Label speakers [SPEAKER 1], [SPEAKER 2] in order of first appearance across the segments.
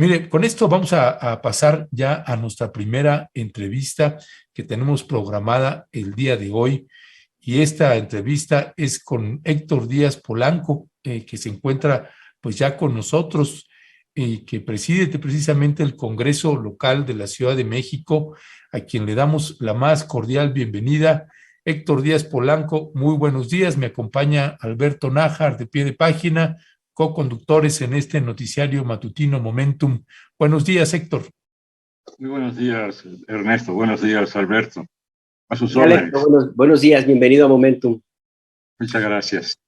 [SPEAKER 1] Mire, con esto vamos a pasar ya a nuestra primera entrevista que tenemos programada el día de hoy. Y esta entrevista es con Héctor Díaz Polanco, que se encuentra pues ya con nosotros y que preside precisamente el Congreso Local de la Ciudad de México, a quien le damos la más cordial bienvenida. Héctor Díaz Polanco, muy buenos días. Me acompaña Alberto Nájar, de pie de página, co-conductores en este noticiario matutino Momentum. Buenos días, Héctor.
[SPEAKER 2] Muy buenos días, Ernesto. Buenos días, Alberto. A sus
[SPEAKER 3] órdenes. Buenos días, bienvenido a Momentum.
[SPEAKER 2] Muchas gracias.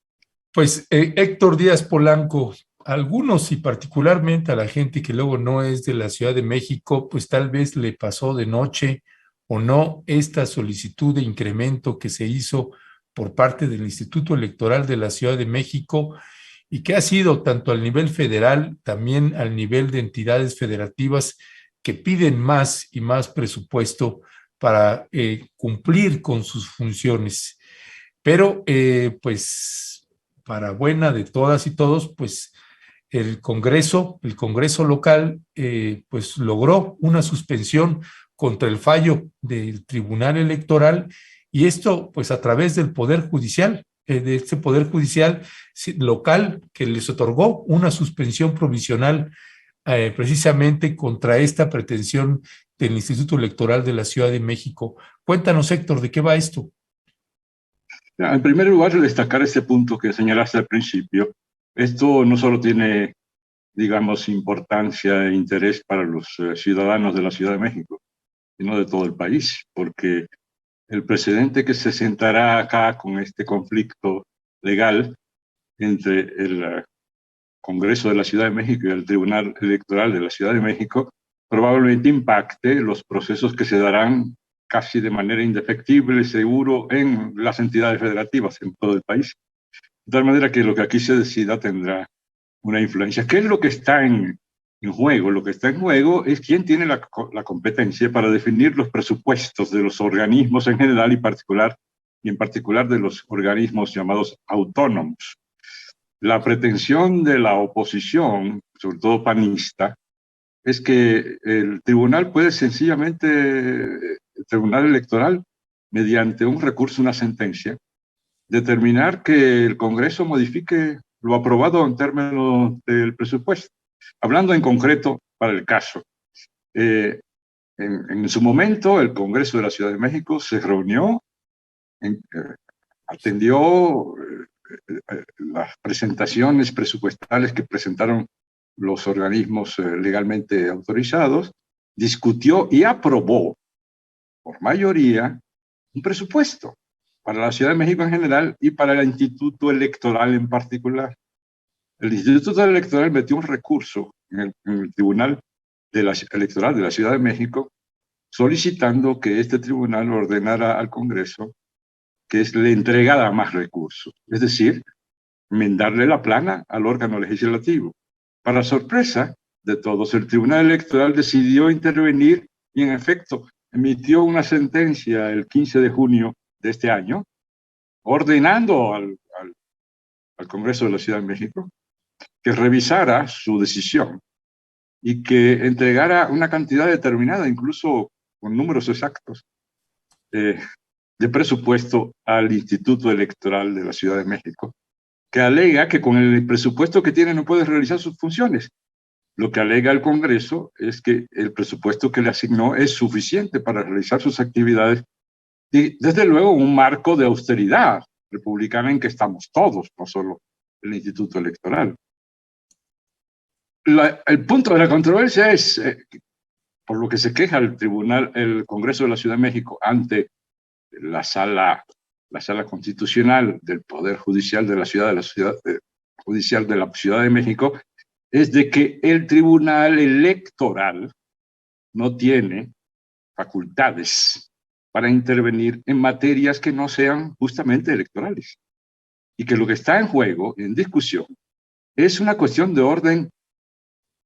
[SPEAKER 1] Pues Héctor Díaz Polanco, algunos y particularmente a la gente que luego no es de la Ciudad de México, pues tal vez le pasó de noche o no esta solicitud de incremento que se hizo por parte del Instituto Electoral de la Ciudad de México y que ha sido tanto al nivel federal, también al nivel de entidades federativas que piden más y más presupuesto para cumplir con sus funciones. Pero pues para buena de todas y todos, pues el Congreso local, pues logró una suspensión contra el fallo del Tribunal Electoral, y esto pues a través del Poder Judicial, de este Poder Judicial local que les otorgó una suspensión provisional precisamente contra esta pretensión del Instituto Electoral de la Ciudad de México. Cuéntanos, Héctor, ¿de qué va esto?
[SPEAKER 2] En primer lugar, destacar este punto que señalaste al principio. Esto no solo tiene, digamos, importancia e interés para los ciudadanos de la Ciudad de México, sino de todo el país, porque el precedente que se sentará acá con este conflicto legal entre el Congreso de la Ciudad de México y el Tribunal Electoral de la Ciudad de México probablemente impacte los procesos que se darán casi de manera indefectible, seguro, en las entidades federativas en todo el país. De tal manera que lo que aquí se decida tendrá una influencia. ¿Qué es lo que está en juego? Lo que está en juego es quién tiene la competencia para definir los presupuestos de los organismos en general y en particular de los organismos llamados autónomos. La pretensión de la oposición, sobre todo panista, es que el tribunal puede sencillamente, el Tribunal Electoral, mediante un recurso, una sentencia, determinar que el Congreso modifique lo aprobado en términos del presupuesto. Hablando en concreto para el caso, en su momento el Congreso de la Ciudad de México se reunió, atendió las presentaciones presupuestales que presentaron los organismos legalmente autorizados, discutió y aprobó por mayoría un presupuesto para la Ciudad de México en general y para el Instituto Electoral en particular. El Instituto Electoral metió un recurso en el Tribunal Electoral de la Ciudad de México solicitando que este tribunal ordenara al Congreso que le entregara más recursos, es decir, enmendarle la plana al órgano legislativo. Para sorpresa de todos, el Tribunal Electoral decidió intervenir y, en efecto, emitió una sentencia el 15 de junio de este año, ordenando al Congreso de la Ciudad de México que revisara su decisión y que entregara una cantidad determinada, incluso con números exactos, de presupuesto al Instituto Electoral de la Ciudad de México, que alega que con el presupuesto que tiene no puede realizar sus funciones. Lo que alega el Congreso es que el presupuesto que le asignó es suficiente para realizar sus actividades y, desde luego, un marco de austeridad republicana en que estamos todos, no solo el Instituto Electoral. El punto de la controversia es, por lo que se queja el Congreso de la Ciudad de México ante la sala constitucional del Poder Judicial de la Ciudad de México, es de que el Tribunal Electoral no tiene facultades para intervenir en materias que no sean justamente electorales. Y que lo que está en juego, en discusión, es una cuestión de orden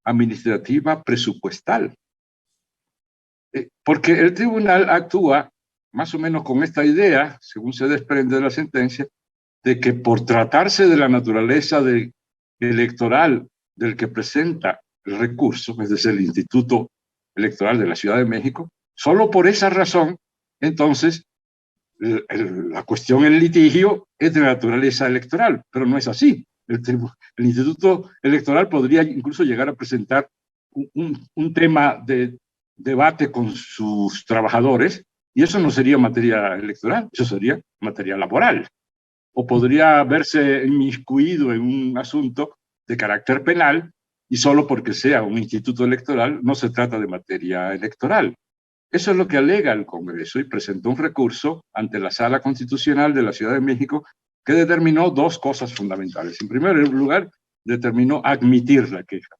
[SPEAKER 2] administrativa presupuestal. Porque el tribunal actúa más o menos con esta idea, según se desprende de la sentencia, de que por tratarse de la naturaleza electoral del que presenta el recurso, es decir, el Instituto Electoral de la Ciudad de México. Solo por esa razón, entonces, la cuestión en litigio es de naturaleza electoral, pero no es así. El Instituto Electoral podría incluso llegar a presentar un tema de debate con sus trabajadores, y eso no sería materia electoral, eso sería materia laboral. O podría verse inmiscuido en un asunto de carácter penal, y solo porque sea un instituto electoral no se trata de materia electoral. Eso es lo que alega el Congreso y presentó un recurso ante la Sala Constitucional de la Ciudad de México que determinó dos cosas fundamentales. En primer lugar, determinó admitir la queja,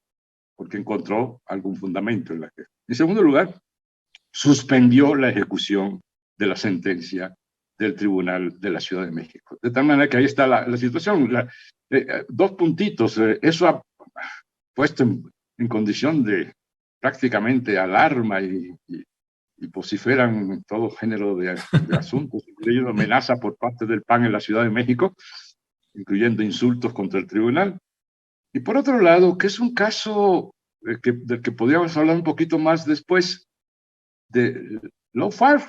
[SPEAKER 2] porque encontró algún fundamento en la queja. En segundo lugar, suspendió la ejecución de la sentencia del Tribunal de la Ciudad de México. De tal manera que ahí está la situación. Dos puntitos. Eso ha puesto en condición de prácticamente alarma y vociferan todo género de asuntos, incluyendo amenaza por parte del PAN en la Ciudad de México, incluyendo insultos contra el tribunal. Y por otro lado, que es un caso del que podríamos hablar un poquito más después, de lawfare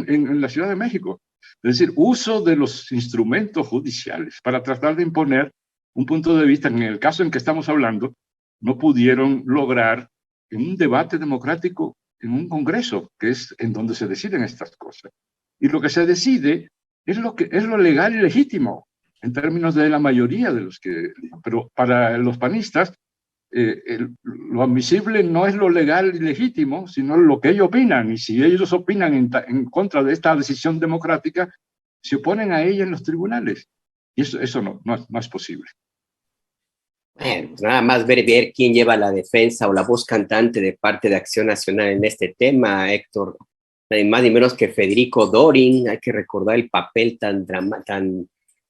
[SPEAKER 2] en la Ciudad de México. Es decir, uso de los instrumentos judiciales para tratar de imponer un punto de vista. En el caso en que estamos hablando, no pudieron lograr en un debate democrático en un congreso, que es en donde se deciden estas cosas. Y lo que se decide es lo legal y legítimo, en términos de la mayoría de los que... Pero para los panistas, lo admisible no es lo legal y legítimo, sino lo que ellos opinan. Y si ellos opinan en contra de esta decisión democrática, se oponen a ella en los tribunales. Y eso no es posible.
[SPEAKER 3] Bueno, pues nada más ver quién lleva la defensa o la voz cantante de parte de Acción Nacional en este tema, Héctor. Ni más ni menos que Federico Dorin. Hay que recordar el papel tan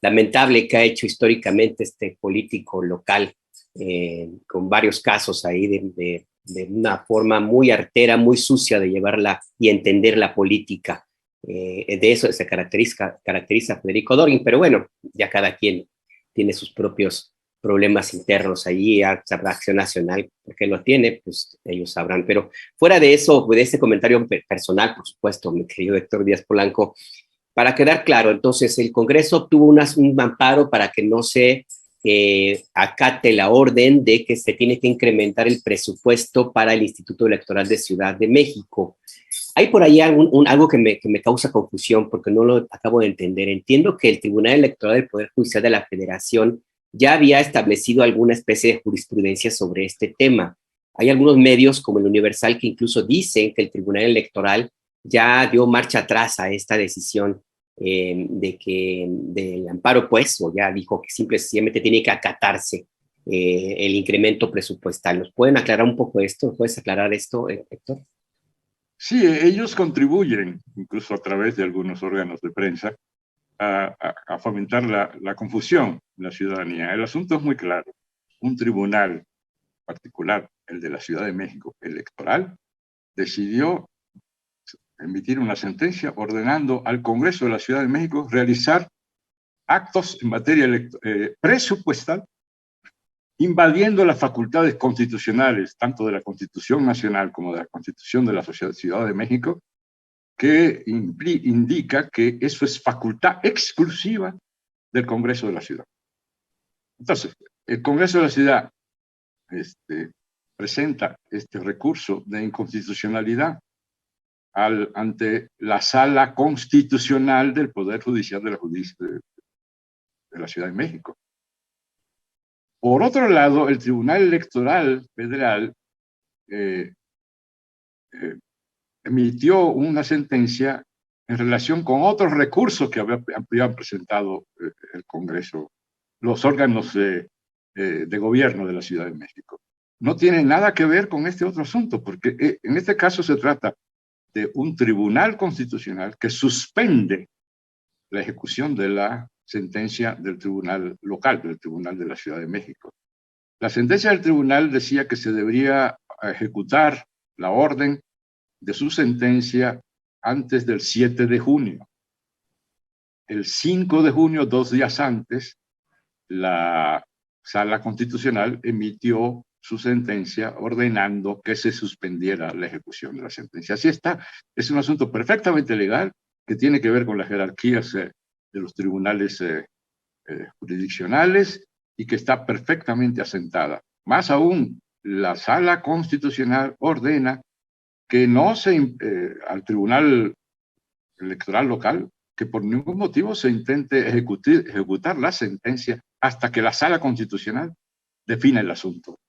[SPEAKER 3] lamentable que ha hecho históricamente este político local, con varios casos ahí de una forma muy artera, muy sucia de llevarla y entender la política. De eso se caracteriza Federico Dorin, pero bueno, ya cada quien tiene sus propios problemas internos allí. Acción Nacional, porque lo tiene, pues ellos sabrán. Pero fuera de eso, de este comentario personal, por supuesto, mi querido Héctor Díaz Polanco, para quedar claro, entonces el Congreso obtuvo un amparo para que no se acate la orden de que se tiene que incrementar el presupuesto para el Instituto Electoral de Ciudad de México. Hay por ahí algo que me causa confusión porque no lo acabo de entender. Entiendo que el Tribunal Electoral del Poder Judicial de la Federación ya había establecido alguna especie de jurisprudencia sobre este tema. Hay algunos medios como el Universal que incluso dicen que el Tribunal Electoral ya dio marcha atrás a esta decisión del amparo, pues, o ya dijo que simplemente tiene que acatarse el incremento presupuestal. ¿Nos pueden aclarar un poco esto? ¿Puedes aclarar esto, Héctor?
[SPEAKER 2] Sí, ellos contribuyen, incluso a través de algunos órganos de prensa, a fomentar la confusión en la ciudadanía. El asunto es muy claro. Un tribunal particular, el de la Ciudad de México, electoral, decidió emitir una sentencia ordenando al Congreso de la Ciudad de México realizar actos en materia presupuestal, invadiendo las facultades constitucionales, tanto de la Constitución Nacional como de la Constitución de la Ciudad de México, que indica que eso es facultad exclusiva del Congreso de la Ciudad. Entonces, el Congreso de la Ciudad presenta este recurso de inconstitucionalidad ante la Sala Constitucional del Poder Judicial de la Ciudad de México. Por otro lado, el Tribunal Electoral Federal emitió una sentencia en relación con otros recursos que habían presentado el Congreso, los órganos de gobierno de la Ciudad de México. No tiene nada que ver con este otro asunto, porque en este caso se trata de un tribunal constitucional que suspende la ejecución de la sentencia del tribunal local, del Tribunal de la Ciudad de México. La sentencia del tribunal decía que se debería ejecutar la orden de su sentencia antes del 7 de junio. El 5 de junio, 2 días antes, la Sala Constitucional emitió su sentencia ordenando que se suspendiera la ejecución de la sentencia. Así está, es un asunto perfectamente legal que tiene que ver con las jerarquías de los tribunales jurisdiccionales y que está perfectamente asentada. Más aún, la Sala Constitucional ordena que no se, al Tribunal Electoral local, que por ningún motivo se intente ejecutar la sentencia hasta que la Sala Constitucional defina el asunto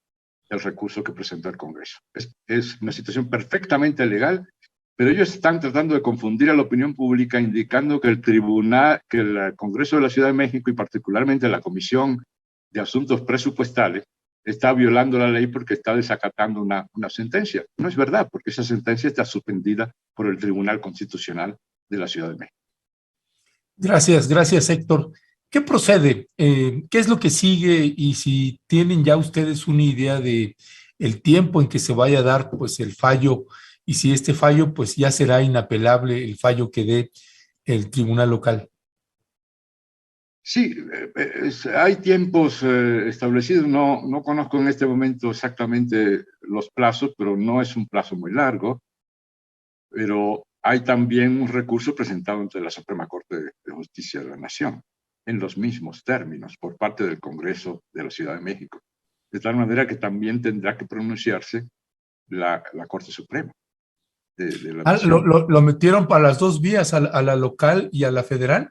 [SPEAKER 2] del recurso que presentó el Congreso. Es una situación perfectamente legal, pero ellos están tratando de confundir a la opinión pública indicando que el tribunal, que el Congreso de la Ciudad de México y particularmente la Comisión de Asuntos Presupuestales está violando la ley porque está desacatando una sentencia. No es verdad, porque esa sentencia está suspendida por el Tribunal Constitucional de la Ciudad de México.
[SPEAKER 1] Gracias, Héctor. ¿Qué procede? ¿Qué es lo que sigue? Y si tienen ya ustedes una idea de el tiempo en que se vaya a dar pues el fallo, y si este fallo pues ya será inapelable el fallo que dé el tribunal local.
[SPEAKER 2] Sí, hay tiempos establecidos. No conozco en este momento exactamente los plazos, pero no es un plazo muy largo. Pero hay también un recurso presentado ante la Suprema Corte de Justicia de la Nación, en los mismos términos, por parte del Congreso de la Ciudad de México. De tal manera que también tendrá que pronunciarse la Corte Suprema de la Nación.
[SPEAKER 1] ¿Lo metieron para las dos vías, a la local y a la federal?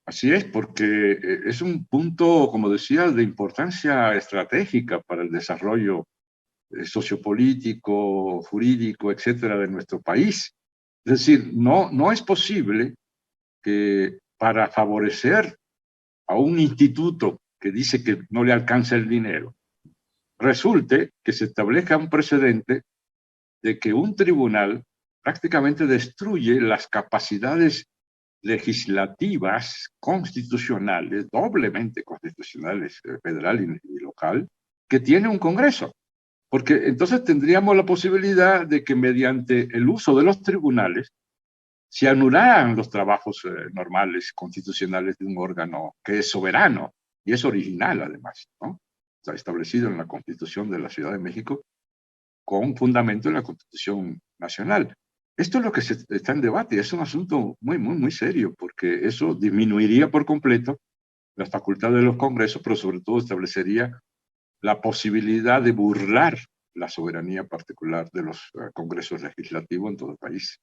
[SPEAKER 2] Así es, porque es un punto, como decía, de importancia estratégica para el desarrollo sociopolítico, jurídico, etcétera, de nuestro país. Es decir, no es posible que para favorecer a un instituto que dice que no le alcanza el dinero, resulte que se establezca un precedente de que un tribunal prácticamente destruye las capacidades legislativas, constitucionales, doblemente constitucionales, federal y local, que tiene un Congreso. Porque entonces tendríamos la posibilidad de que mediante el uso de los tribunales se anularan los trabajos normales, constitucionales de un órgano que es soberano y es original además, ¿no? Está establecido en la Constitución de la Ciudad de México con fundamento en la Constitución Nacional. Esto es lo que está en debate, es un asunto muy serio, porque eso disminuiría por completo las facultades de los congresos, pero sobre todo establecería la posibilidad de burlar la soberanía particular de los congresos legislativos en todo el país.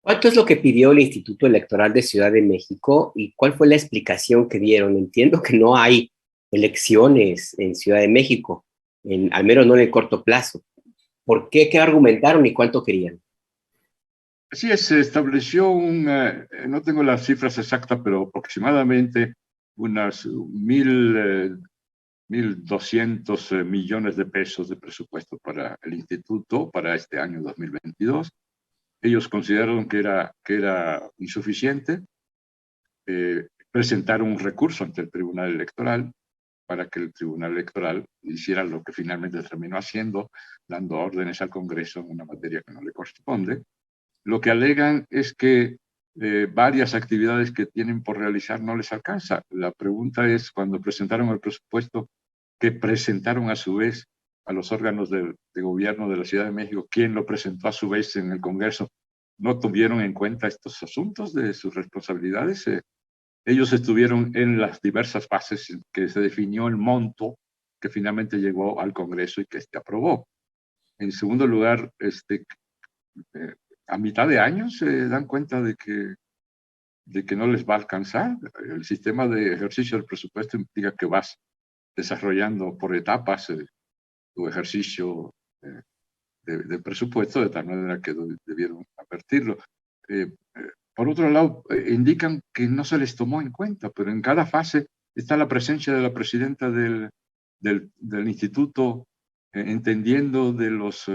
[SPEAKER 3] ¿Cuánto es lo que pidió el Instituto Electoral de Ciudad de México y cuál fue la explicación que dieron? Entiendo que no hay elecciones en Ciudad de México, al menos no en el corto plazo. ¿Por qué? ¿Qué argumentaron y cuánto querían?
[SPEAKER 2] Así es, se estableció no tengo las cifras exactas, pero aproximadamente unas 1.200 millones de pesos de presupuesto para el instituto para este año 2022. Ellos consideraron que era insuficiente, presentaron un recurso ante el Tribunal Electoral para que el Tribunal Electoral hiciera lo que finalmente terminó haciendo, dando órdenes al Congreso en una materia que no le corresponde. Lo que alegan es que varias actividades que tienen por realizar no les alcanza. La pregunta es, cuando presentaron el presupuesto, que presentaron a su vez a los órganos de gobierno de la Ciudad de México, quien lo presentó a su vez en el Congreso, no tuvieron en cuenta estos asuntos de sus responsabilidades. Ellos estuvieron en las diversas fases en que se definió el monto que finalmente llegó al Congreso y que aprobó. En segundo lugar, a mitad de año se dan cuenta de que no les va a alcanzar. El sistema de ejercicio del presupuesto implica que vas desarrollando por etapas tu ejercicio de presupuesto, de tal manera que debieron advertirlo. Por otro lado, indican que no se les tomó en cuenta, pero en cada fase está la presencia de la presidenta del instituto, entendiendo de los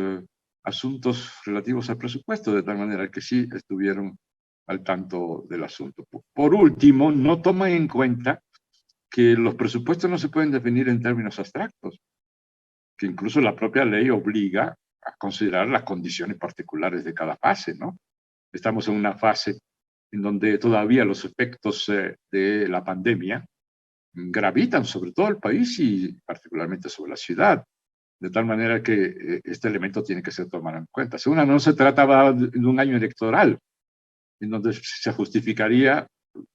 [SPEAKER 2] asuntos relativos al presupuesto, de tal manera que sí estuvieron al tanto del asunto. Por último, no toman en cuenta que los presupuestos no se pueden definir en términos abstractos, que incluso la propia ley obliga a considerar las condiciones particulares de cada fase, ¿no? Estamos en una fase en donde todavía los efectos de la pandemia gravitan sobre todo el país y particularmente sobre la ciudad. De tal manera que este elemento tiene que ser tomado en cuenta. Según no se trataba de un año electoral, en donde se justificaría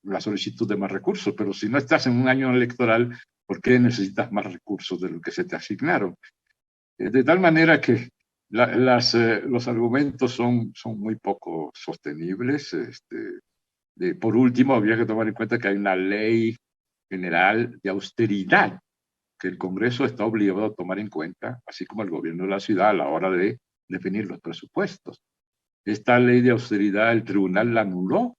[SPEAKER 2] la solicitud de más recursos, pero si no estás en un año electoral, ¿por qué necesitas más recursos de lo que se te asignaron? De tal manera que los argumentos son muy poco sostenibles. Por último, habría que tomar en cuenta que hay una ley general de austeridad que el Congreso está obligado a tomar en cuenta, así como el gobierno de la ciudad a la hora de definir los presupuestos. Esta ley de austeridad el tribunal la anuló,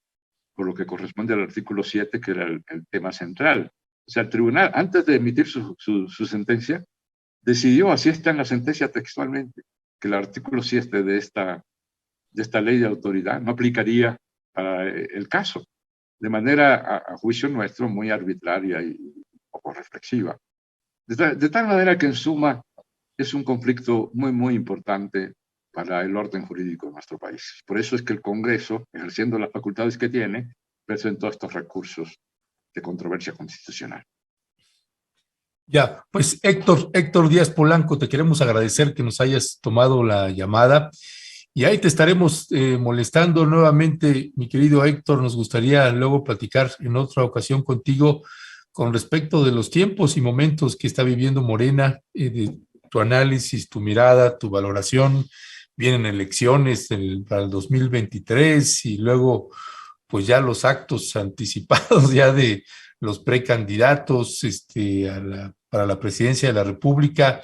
[SPEAKER 2] por lo que corresponde al artículo 7, que era el tema central. O sea, el tribunal, antes de emitir su sentencia, decidió, así está en la sentencia textualmente, que el artículo 7 de esta ley de autoridad no aplicaría para el caso, de manera, a juicio nuestro, muy arbitraria y poco reflexiva. De tal manera que, en suma, es un conflicto muy importante para el orden jurídico de nuestro país. Por eso es que el Congreso, ejerciendo las facultades que tiene, presentó estos recursos de controversia constitucional.
[SPEAKER 1] Ya, pues Héctor Díaz Polanco, te queremos agradecer que nos hayas tomado la llamada y ahí te estaremos molestando nuevamente, mi querido Héctor. Nos gustaría luego platicar en otra ocasión contigo con respecto de los tiempos y momentos que está viviendo Morena, de tu análisis, tu mirada, tu valoración. Vienen elecciones para el 2023 y luego pues ya los actos anticipados ya de los precandidatos para la presidencia de la República.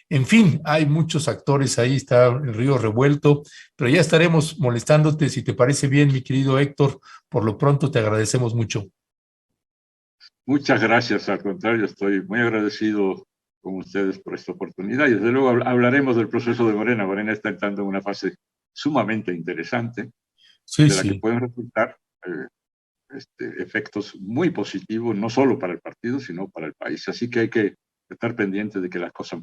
[SPEAKER 1] En fin, hay muchos actores ahí, está el río revuelto, pero ya estaremos molestándote, si te parece bien, mi querido Héctor. Por lo pronto te agradecemos mucho.
[SPEAKER 2] Muchas gracias, al contrario, estoy muy agradecido con ustedes por esta oportunidad y desde luego hablaremos del proceso de Morena. Morena está entrando en una fase sumamente interesante, de la que pueden resultar efectos muy positivos, no solo para el partido, sino para el país. Así que hay que estar pendientes de que las cosas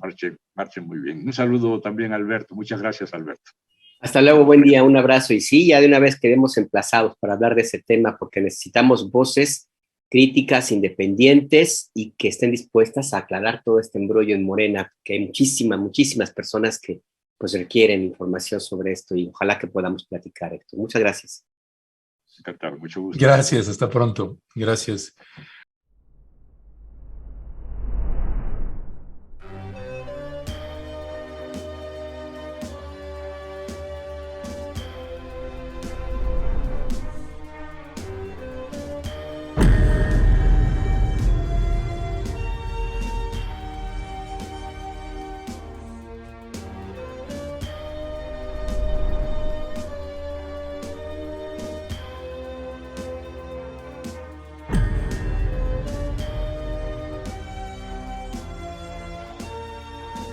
[SPEAKER 2] marchen muy bien. Un saludo también a Alberto. Muchas gracias, Alberto.
[SPEAKER 3] Hasta luego, buen día, un abrazo. Y sí, ya de una vez quedemos emplazados para hablar de ese tema, porque necesitamos voces críticas, independientes y que estén dispuestas a aclarar todo este embrollo en Morena, que hay muchísimas personas que pues requieren información sobre esto y ojalá que podamos platicar, Héctor. Muchas gracias.
[SPEAKER 2] Encantado, mucho gusto.
[SPEAKER 1] Gracias, hasta pronto. Gracias.